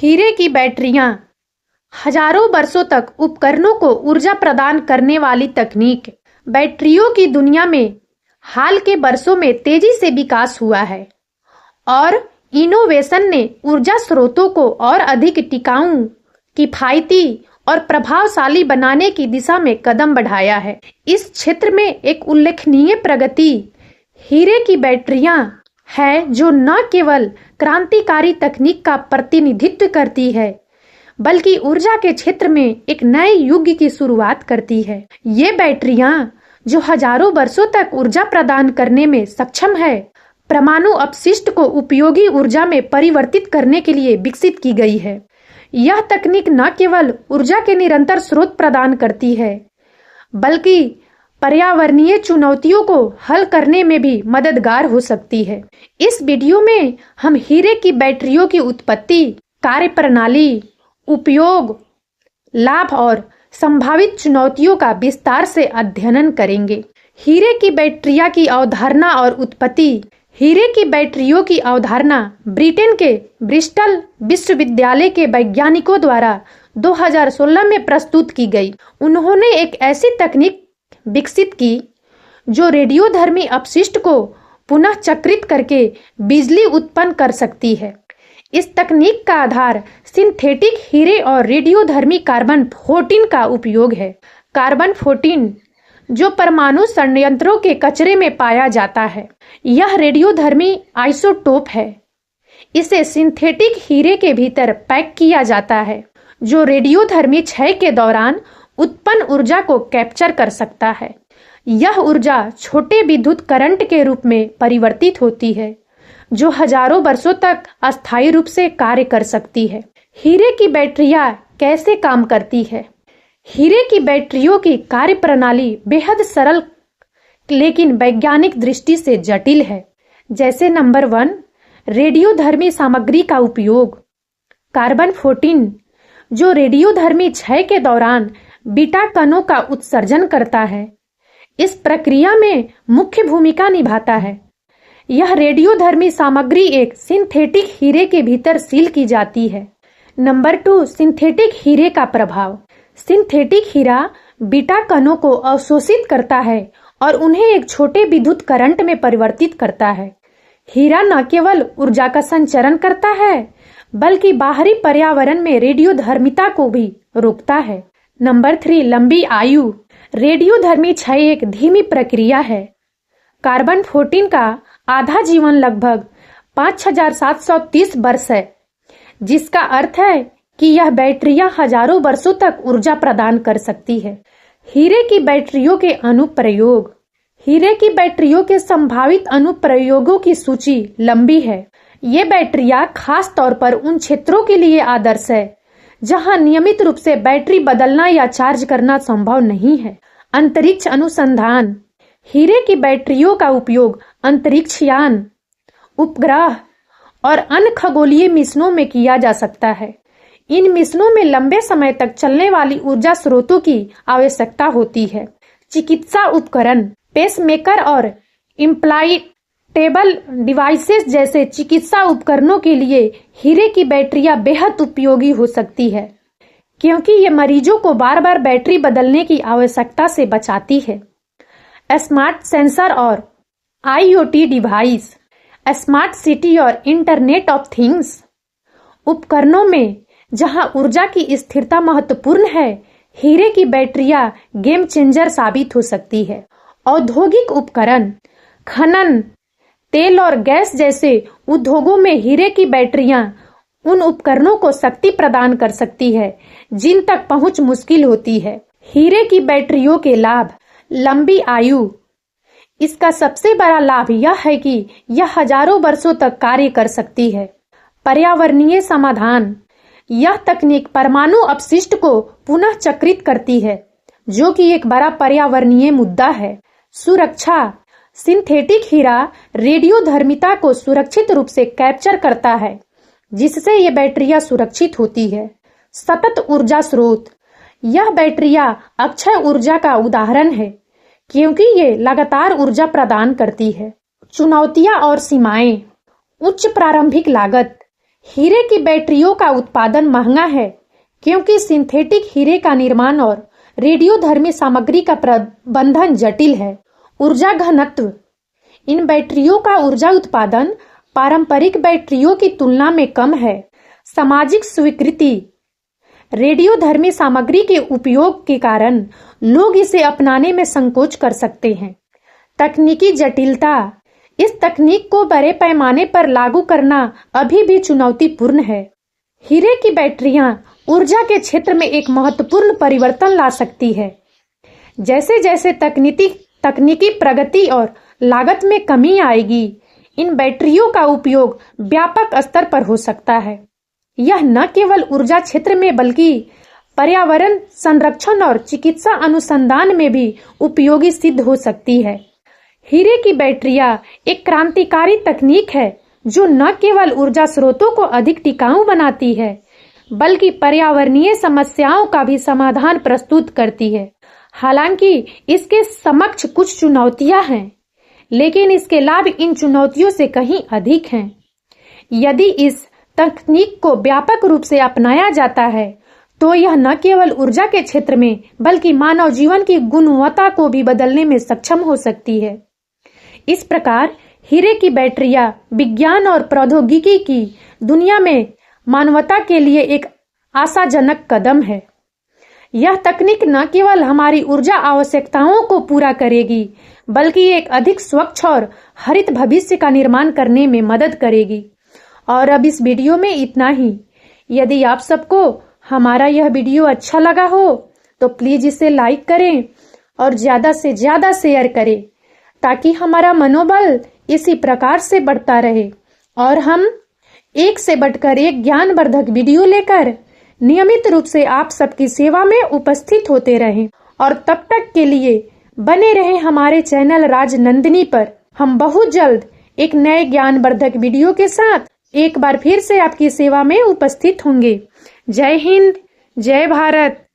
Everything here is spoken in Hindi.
हीरे की बैटरियां हजारों वर्षों तक उपकरणों को ऊर्जा प्रदान करने वाली तकनीक। बैटरियों की दुनिया में हाल के वर्षों में तेजी से विकास हुआ है और इनोवेशन ने ऊर्जा स्रोतों को और अधिक टिकाऊ, किफायती और प्रभावशाली बनाने की दिशा में कदम बढ़ाया है। इस क्षेत्र में एक उल्लेखनीय प्रगति हीरे की बैटरियां है, जो न केवल क्रांतिकारी तकनीक का प्रतिनिधित्व करती है बल्कि ऊर्जा के क्षेत्र में एक नए युग की शुरुआत करती है। ये बैटरियां जो हजारों वर्षों तक ऊर्जा प्रदान करने में सक्षम है, परमाणु अपशिष्ट को उपयोगी ऊर्जा में परिवर्तित करने के लिए विकसित की गई है। यह तकनीक न केवल ऊर्जा के निरंतर स्रोत प्रदान करती है बल्कि पर्यावरणीय चुनौतियों को हल करने में भी मददगार हो सकती है। इस वीडियो में हम हीरे की बैटरियों की उत्पत्ति, कार्यप्रणाली, उपयोग, लाभ और संभावित चुनौतियों का विस्तार से अध्ययन करेंगे। हीरे की बैटरियां की अवधारणा और उत्पत्ति। हीरे की बैटरियों की अवधारणा ब्रिटेन के ब्रिस्टल विश्वविद्यालय के वैज्ञानिकों द्वारा 2016 में प्रस्तुत की गई। उन्होंने एक ऐसी तकनीक विकसित की जो रेडियोधर्मी अपशिष्ट को पुनः चक्रित करके बिजली उत्पन्न कर सकती है। इस तकनीक का आधार सिंथेटिक हीरे और रेडियोधर्मी कार्बन 14 का उपयोग है। कार्बन 14 जो परमाणु संयंत्रों के कचरे में पाया जाता है, यह रेडियोधर्मी आइसोटोप है। इसे सिंथेटिक हीरे के भीतर पैक किया जाता है जो रेडियोधर्मी क्षय के दौरान उत्पन्न ऊर्जा को कैप्चर कर सकता है। यह ऊर्जा छोटे विद्युत करंट के रूप में परिवर्तित होती है जो हजारों वर्षों तक अस्थायी रूप से कार्य कर सकती है। हीरे की बैटरियां कैसे काम करती है? हीरे की बैटरियों की कार्यप्रणाली बेहद सरल लेकिन वैज्ञानिक दृष्टि से जटिल है। जैसे नंबर 1, रेडियोधर्मी सामग्री का उपयोग। कार्बन 14 जो रेडियोधर्मी क्षय के दौरान बीटा कणों का उत्सर्जन करता है, इस प्रक्रिया में मुख्य भूमिका निभाता है। यह रेडियोधर्मी सामग्री एक सिंथेटिक हीरे के भीतर सील की जाती है। नंबर 2, सिंथेटिक हीरे का प्रभाव। सिंथेटिक हीरा बीटा कणों को अवशोषित करता है और उन्हें एक छोटे विद्युत करंट में परिवर्तित करता है। हीरा न केवल ऊर्जा का संचरण करता है बल्कि बाहरी पर्यावरण में रेडियोधर्मिता को भी रोकता है। नंबर 3, लंबी आयु। रेडियोधर्मी क्षय एक धीमी प्रक्रिया है। कार्बन 14 का आधा जीवन लगभग 5730 वर्ष है, जिसका अर्थ है कि यह बैटरियां हजारों वर्षों तक ऊर्जा प्रदान कर सकती है। हीरे की बैटरियों के अनुप्रयोग। हीरे की बैटरियों के संभावित अनुप्रयोगों की सूची लंबी है। ये बैटरियां खास तौर पर उन क्षेत्रों के लिए आदर्श है जहां नियमित रूप से बैटरी बदलना या चार्ज करना संभव नहीं है। अंतरिक्ष अनुसंधान। हीरे की बैटरियों का उपयोग अंतरिक्ष यान, उपग्रह और अन्य खगोलीय मिशनों में किया जा सकता है। इन मिशनों में लंबे समय तक चलने वाली ऊर्जा स्रोतों की आवश्यकता होती है। चिकित्सा उपकरण। पेसमेकर और इम्प्लांटेबल डिवाइसेस जैसे चिकित्सा उपकरणों के लिए हीरे की बैटरियां बेहद उपयोगी हो सकती है, क्योंकि ये मरीजों को बार बार बैटरी बदलने की आवश्यकता से बचाती है। स्मार्ट सेंसर और IoT डिवाइस। स्मार्ट सिटी और इंटरनेट ऑफ थिंग्स उपकरणों में जहां ऊर्जा की स्थिरता महत्वपूर्ण है, हीरे की बैटरियां गेम चेंजर साबित हो सकती है। औद्योगिक उपकरण। खनन, तेल और गैस जैसे उद्योगों में हीरे की बैटरियां उन उपकरणों को शक्ति प्रदान कर सकती है जिन तक पहुंच मुश्किल होती है। हीरे की बैटरियों के लाभ। लंबी आयु। इसका सबसे बड़ा लाभ यह है कि यह हजारों वर्षों तक कार्य कर सकती है। पर्यावरणीय समाधान। यह तकनीक परमाणु अपशिष्ट को पुनः चक्रित करती है, जो कि एक बड़ा पर्यावरणीय मुद्दा है। सुरक्षा। सिंथेटिक हीरा रेडियोधर्मिता को सुरक्षित रूप से कैप्चर करता है, जिससे ये बैटरियां सुरक्षित होती है। सतत ऊर्जा स्रोत। यह बैटरियां अक्षय ऊर्जा का उदाहरण है, क्योंकि ये लगातार ऊर्जा प्रदान करती है। चुनौतियां और सीमाएं। उच्च प्रारंभिक लागत। हीरे की बैटरियों का उत्पादन महंगा है क्योंकि सिंथेटिक हीरे का निर्माण और रेडियोधर्मी सामग्री का प्रबंधन जटिल है। ऊर्जा घनत्व। इन बैटरियों का ऊर्जा उत्पादन पारंपरिक बैटरियों की तुलना में कम है। सामाजिक स्वीकृति। रेडियोधर्मी सामग्री के उपयोग के कारण लोग इसे अपनाने में संकोच कर सकते हैं। तकनीकी जटिलता। इस तकनीक को बड़े पैमाने पर लागू करना अभी भी चुनौतीपूर्ण है। हीरे की बैटरियां ऊर्जा के क्षेत्र में एक महत्वपूर्ण परिवर्तन ला सकती है। जैसे जैसे तकनीकी प्रगति और लागत में कमी आएगी, इन बैटरियों का उपयोग व्यापक स्तर पर हो सकता है। यह न केवल ऊर्जा क्षेत्र में बल्कि पर्यावरण संरक्षण और चिकित्सा अनुसंधान में भी उपयोगी सिद्ध हो सकती है। हीरे की बैटरियां एक क्रांतिकारी तकनीक है जो न केवल ऊर्जा स्रोतों को अधिक टिकाऊ बनाती है बल्कि पर्यावरणीय समस्याओं का भी समाधान प्रस्तुत करती है। हालांकि इसके समक्ष कुछ चुनौतियां हैं, लेकिन इसके लाभ इन चुनौतियों से कहीं अधिक हैं। यदि इस तकनीक को व्यापक रूप से अपनाया जाता है तो यह न केवल ऊर्जा के क्षेत्र में बल्कि मानव जीवन की गुणवत्ता को भी बदलने में सक्षम हो सकती है। इस प्रकार हीरे की बैटरियां विज्ञान और प्रौद्योगिकी की दुनिया में मानवता के लिए एक आशाजनक कदम है। यह तकनीक न केवल हमारी ऊर्जा आवश्यकताओं को पूरा करेगी बल्कि एक अधिक स्वच्छ और हरित भविष्य का निर्माण करने में मदद करेगी। और अब इस वीडियो में इतना ही। यदि आप सबको हमारा यह वीडियो अच्छा लगा हो तो प्लीज इसे लाइक करें और ज्यादा से ज्यादा शेयर करें ताकि हमारा मनोबल इसी प्रकार से बढ़ता रहे और हम एक से बढ़कर एक ज्ञानवर्धक वीडियो लेकर नियमित रूप से आप सबकी सेवा में उपस्थित होते रहें। और तब तक के लिए बने रहें हमारे चैनल राजनंदिनी पर। हम बहुत जल्द एक नए ज्ञानवर्धक वीडियो के साथ एक बार फिर से आपकी सेवा में उपस्थित होंगे। जय हिंद, जय भारत।